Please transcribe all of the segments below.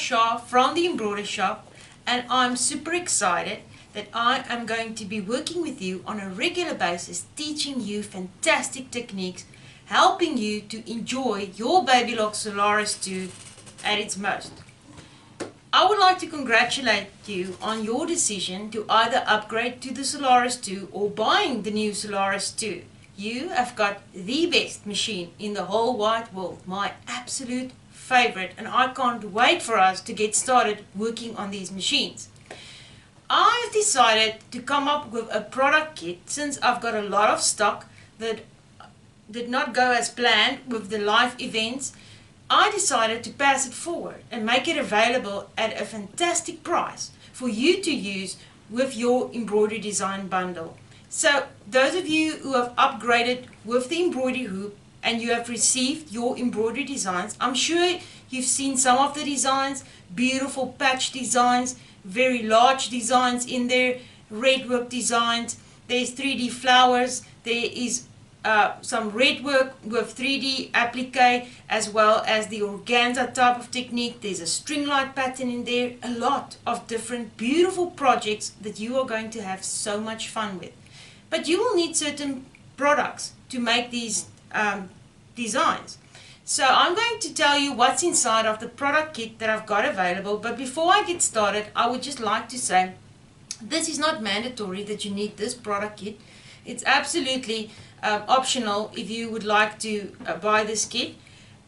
Shah from the Embroidery Shop, and I'm super excited that I am going to be working with you on a regular basis, teaching you fantastic techniques, helping you to enjoy your Baby Lock Solaris 2 at its most. I would like to congratulate you on your decision to either upgrade to the Solaris 2 or buying the new Solaris 2. You have got the best machine in the whole wide world, my absolute favorite, and I can't wait for us to get started working on these machines. I've decided to come up with a product kit since I've got a lot of stock that did not go as planned with the live events. I decided to pass it forward and make it available at a fantastic price for you to use with your embroidery design bundle. So those of you who have upgraded with the embroidery hoop and you have received your embroidery designs, I'm sure you've seen some of the designs, beautiful patch designs, very large designs in there, red work designs, there's 3D flowers, there is some red work with 3D applique, as well as the organza type of technique. There's a string light pattern in there, a lot of different beautiful projects that you are going to have so much fun with. But you will need certain products to make these designs. So I'm going to tell you what's inside of the product kit that I've got available, but before I get started, I would just like to say this is not mandatory that you need this product kit. It's absolutely optional if you would like to buy this kit.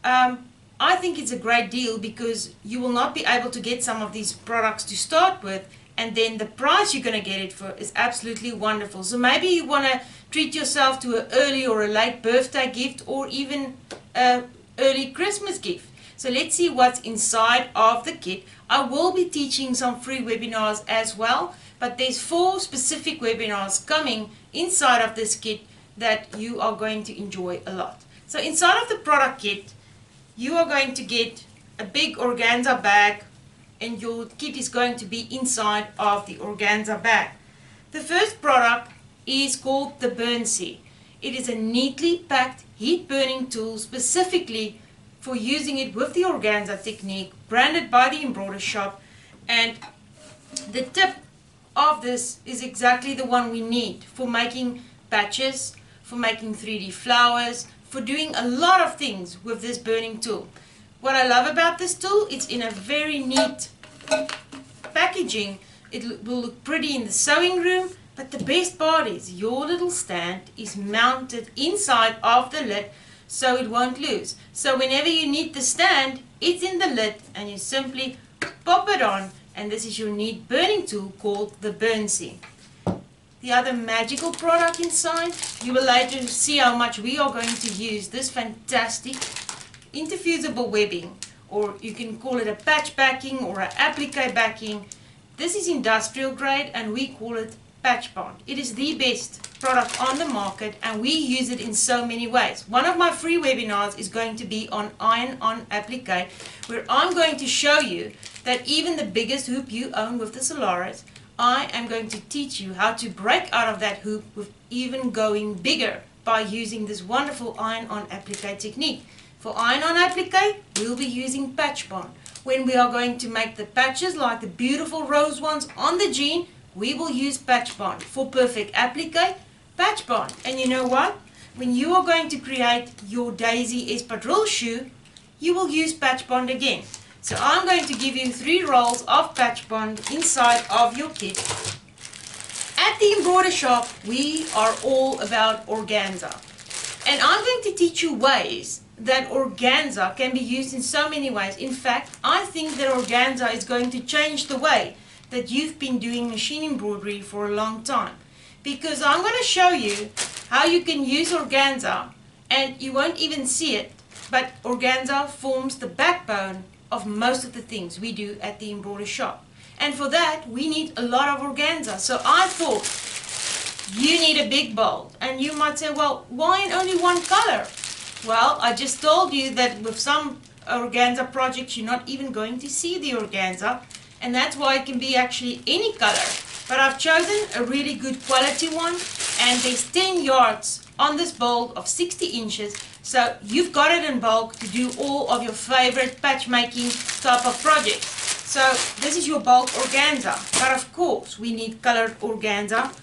I think it's a great deal because you will not be able to get some of these products to start with, and then the price you're going to get it for is absolutely wonderful. So maybe you want to treat yourself to an early or a late birthday gift, or even early Christmas gift. So let's see what's inside of the kit. I will be teaching some free webinars as well, but there's 4 specific webinars coming inside of this kit that you are going to enjoy a lot. So inside of the product kit, you are going to get a big organza bag, and your kit is going to be inside of the organza bag. The first product is called the Burnsy. It is a neatly packed heat burning tool specifically for using it with the organza technique, branded by the Embroidery Shop, and the tip of this is exactly the one we need for making patches, for making 3D flowers, for doing a lot of things with this burning tool. What I love about this tool, it's in a very neat packaging. It will look pretty in the sewing room, but the best part is your little stand is mounted inside of the lid so it won't lose. So whenever you need the stand, it's in the lid and you simply pop it on, and this is your neat burning tool called the Burnsy. The other magical product inside, you will later see how much we are going to use this fantastic interfusible webbing, or you can call it a patch backing or an applique backing. This is industrial grade and we call it patch bond. It is the best product on the market and we use it in so many ways. One of my free webinars is going to be on iron-on applique, where I'm going to show you that even the biggest hoop you own with the Solaris, I am going to teach you how to break out of that hoop with even going bigger by using this wonderful iron-on applique technique. For iron-on applique, we'll be using patch bond. When we are going to make the patches like the beautiful rose ones on the jean, we will use patch bond. For perfect applique, patch bond. And you know what? When you are going to create your Daisy Espadrille shoe, you will use patch bond again. So I'm going to give you 3 rolls of patch bond inside of your kit. At the Embroidery Shop, we are all about organza. And I'm going to teach you ways that organza can be used in so many ways. In fact, I think that organza is going to change the way that you've been doing machine embroidery for a long time. Because I'm going to show you how you can use organza, and you won't even see it, but organza forms the backbone of most of the things we do at the Embroidery Shop. And for that, we need a lot of organza. So I thought, you need a big bowl. And you might say, well, why in only one color? Well, I just told you that with some organza projects, you're not even going to see the organza. And that's why it can be actually any color. But I've chosen a really good quality one. And there's 10 yards on this bowl of 60 inches. So you've got it in bulk to do all of your favorite patch making type of projects. So this is your bulk organza, but of course we need colored organza.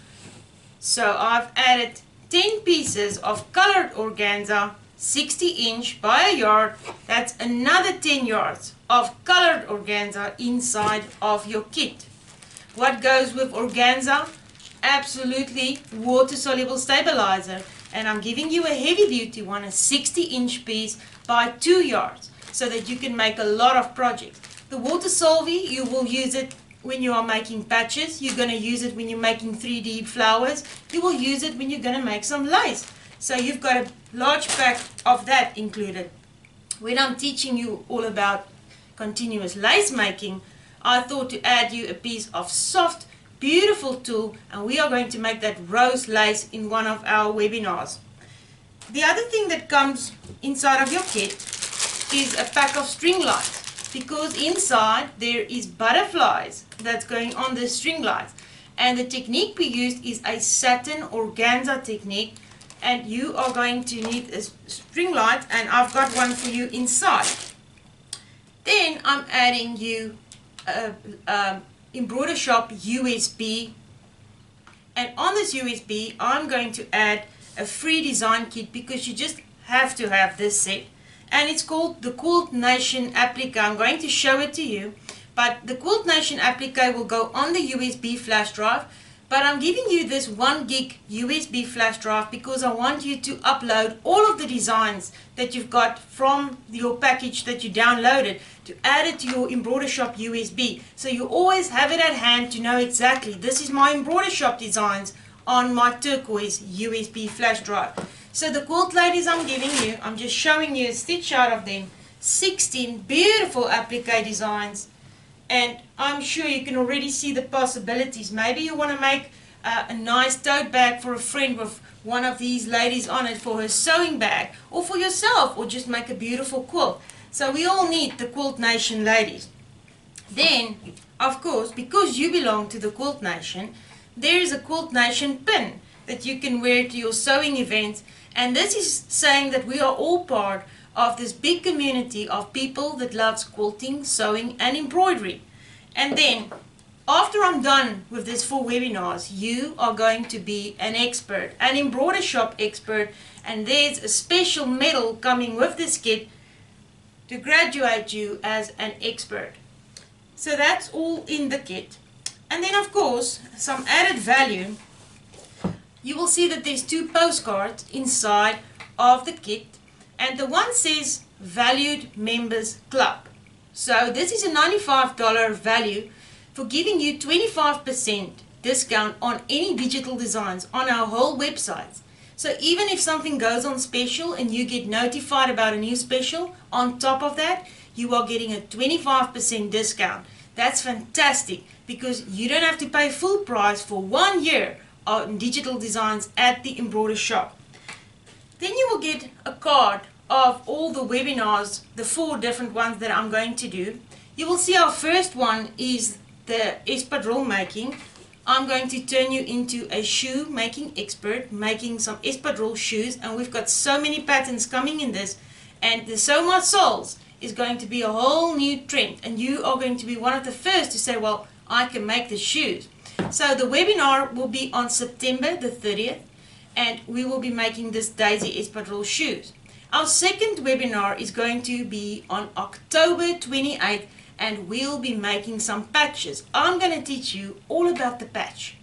So I've added 10 pieces of colored organza, 60 inch by a yard. That's another 10 yards of colored organza inside of your kit. What goes with organza? Absolutely water soluble stabilizer. And I'm giving you a heavy duty one, a 60 inch piece by 2 yards, so that you can make a lot of projects. The water solvi, you will use it when you are making patches. You're going to use it when you're making 3D flowers. You will use it when you're going to make some lace. So you've got a large pack of that included. When I'm teaching you all about continuous lace making, I thought to add you a piece of soft, beautiful tulle, and we are going to make that rose lace in one of our webinars. The other thing that comes inside of your kit is a pack of string lights, because inside there is butterflies that's going on the string lights, and the technique we used is a satin organza technique, and you are going to need a string light, and I've got one for you inside. Then I'm adding you Embroidershoppe USB, and on this USB I'm going to add a free design kit, because you just have to have this set, and it's called the Quilt Nation Applique. I'm going to show it to you, but the Quilt Nation Applique will go on the USB flash drive, but I'm giving you this 1 gig USB flash drive because I want you to upload all of the designs that you've got from your package that you downloaded, to add it to your Embroidershoppe USB, so you always have it at hand to know exactly this is my Embroidershoppe designs on my turquoise USB flash drive. So the quilt ladies I'm giving you, I'm just showing you a stitch out of them, 16 beautiful applique designs, and I'm sure you can already see the possibilities. Maybe you want to make a nice tote bag for a friend with one of these ladies on it for her sewing bag, or for yourself, or just make a beautiful quilt. So we all need the Quilt Nation ladies. Then, of course, because you belong to the Quilt Nation, there is a Quilt Nation pin that you can wear to your sewing events, and this is saying that we are all part of this big community of people that loves quilting, sewing and embroidery. And then, after I'm done with these 4 webinars, you are going to be an expert, an Embroidershoppe expert, and there's a special medal coming with this kit to graduate you as an expert. So that's all in the kit. And then of course, some added value. You will see that there's 2 postcards inside of the kit, and the one says Valued Members Club. So this is a $95 value for giving you 25% discount on any digital designs on our whole website. So even if something goes on special and you get notified about a new special, on top of that, you are getting a 25% discount. That's fantastic, because you don't have to pay full price for 1 year on digital designs at the Embroidershoppe. Then you will get a card of all the webinars, the 4 different ones that I'm going to do. You will see our first one is the espadrille making. I'm going to turn you into a shoe making expert, making some espadrille shoes, and we've got so many patterns coming in this, and the Sew My Soles is going to be a whole new trend, and you are going to be one of the first to say, well, I can make the shoes. So the webinar will be on September the 30th, and we will be making this Daisy espadrille shoes. Our second webinar is going to be on October 28th, and we'll be making some patches. I'm going to teach you all about the patch.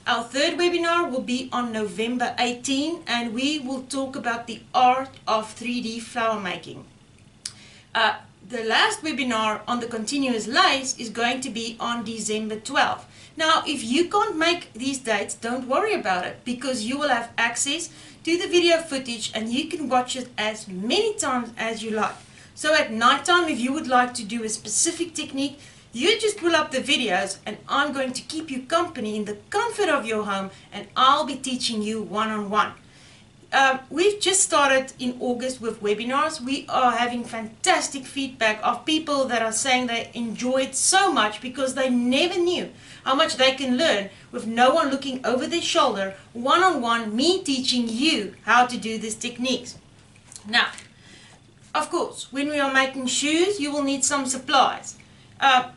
Our third webinar will be on November 18, and we will talk about the art of 3D flower making. The last webinar on the continuous lace is going to be on December 12th. Now, if you can't make these dates, don't worry about it, because you will have access to the video footage and you can watch it as many times as you like. So at night time, if you would like to do a specific technique, you just pull up the videos, and I'm going to keep you company in the comfort of your home, and I'll be teaching you one-on-one. We've just started in August with webinars. We are having fantastic feedback of people that are saying they enjoy it so much because they never knew how much they can learn with no one looking over their shoulder, one-on-one, me teaching you how to do these techniques. Now, of course, when we are making shoes, you will need some supplies.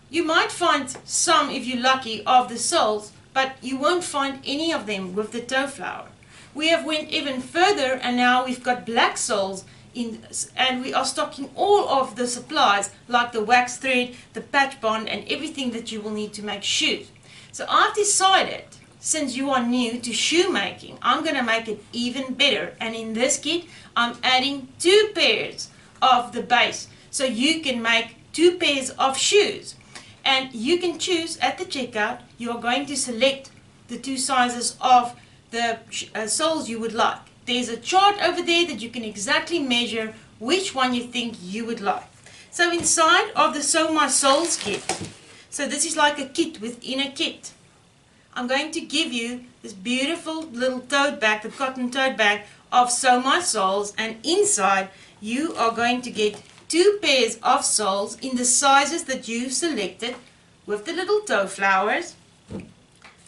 You might find some, if you're lucky, of the soles, but you won't find any of them with the toe flower. We have went even further, and now we've got black soles in, and we are stocking all of the supplies like the wax thread, the patch bond, and everything that you will need to make shoes. So I've decided, since you are new to shoemaking, I'm going to make it even better. And in this kit, I'm adding 2 pairs of the base, so you can make 2 pairs of shoes. And you can choose at the checkout. You are going to select the 2 sizes of the soles you would like. There's a chart over there that you can exactly measure which one you think you would like. So inside of the Sew My Soles kit, so this is like a kit within a kit, I'm going to give you this beautiful little tote bag, the cotton tote bag of Sew My Soles, and inside you are going to get 2 pairs of soles in the sizes that you selected with the little toe flowers.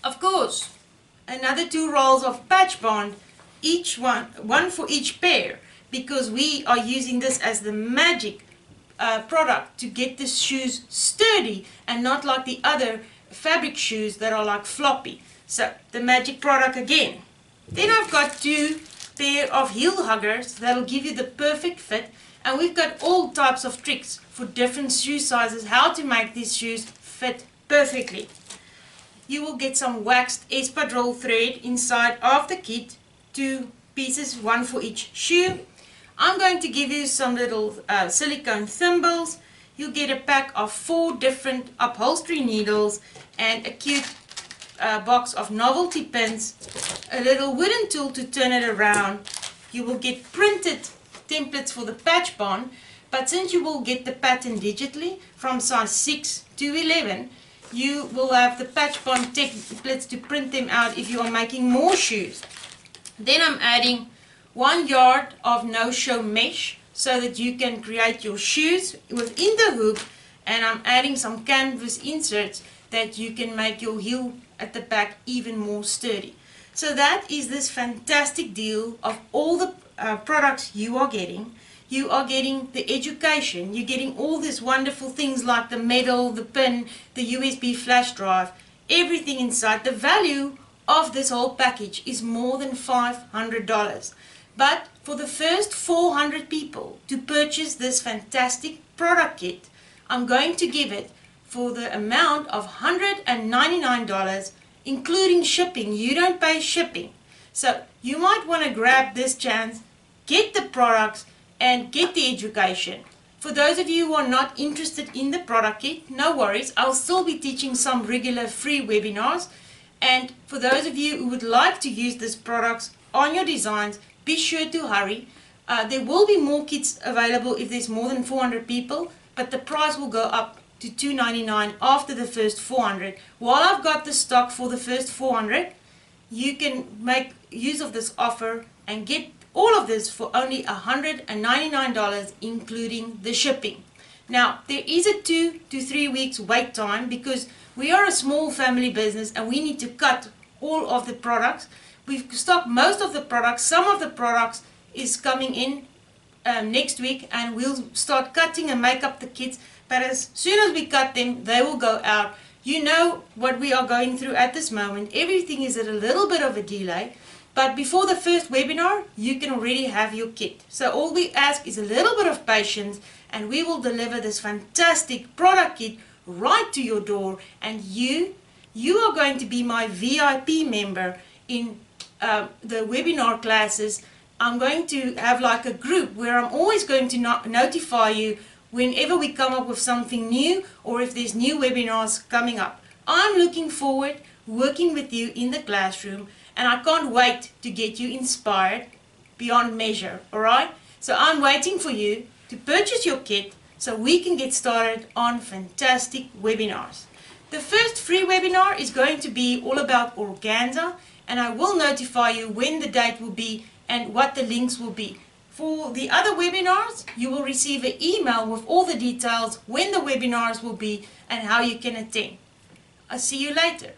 Of course, another 2 rolls of patch bond, each one for each pair, because we are using this as the magic product to get the shoes sturdy and not like the other fabric shoes that are like floppy. So the magic product again. Then I've got 2 pair of heel huggers that'll give you the perfect fit, and we've got all types of tricks for different shoe sizes, how to make these shoes fit perfectly. You will get some waxed espadrille thread inside of the kit, 2 pieces, 1 for each shoe. I'm going to give you some little silicone thimbles. You'll get a pack of 4 different upholstery needles and a cute box of novelty pins, a little wooden tool to turn it around. You will get printed templates for the patch bond, but since you will get the pattern digitally from size 6 to 11, you will have the patch bond templates to print them out if you are making more shoes. Then I'm adding 1 yard of no-show mesh so that you can create your shoes within the hoop, and I'm adding some canvas inserts that you can make your heel at the back even more sturdy. So that is this fantastic deal of all the products you are getting. You are getting the education, you're getting all these wonderful things like the medal, the pin, the USB flash drive, everything inside. The value of this whole package is more than $500. But for the first 400 people to purchase this fantastic product kit, I'm going to give it for the amount of $199, including shipping. You don't pay shipping. So you might want to grab this chance, get the products, and get the education. For those of you who are not interested in the product kit, no worries. I'll still be teaching some regular free webinars. And for those of you who would like to use these products on your designs, be sure to hurry. There will be more kits available if there's more than 400 people, but the price will go up to $299 after the first 400. While I've got the stock for the first 400, you can make use of this offer and get all of this for only $199, including the shipping. Now, there is a 2 to 3 weeks wait time because we are a small family business and we need to cut all of the products. We've stocked most of the products. Some of the products is coming in next week, and we'll start cutting and make up the kits. But as soon as we cut them, they will go out. You know what we are going through at this moment. Everything is at a little bit of a delay. But before the first webinar, you can already have your kit. So all we ask is a little bit of patience, and we will deliver this fantastic product kit right to your door. And you are going to be my VIP member in the webinar classes. I'm going to have like a group where I'm always going to notify you whenever we come up with something new or if there's new webinars coming up. I'm looking forward working with you in the classroom, and I can't wait to get you inspired beyond measure, alright? So I'm waiting for you to purchase your kit so we can get started on fantastic webinars. The first free webinar is going to be all about organza, and I will notify you when the date will be and what the links will be. For the other webinars, you will receive an email with all the details, when the webinars will be and how you can attend. I'll see you later.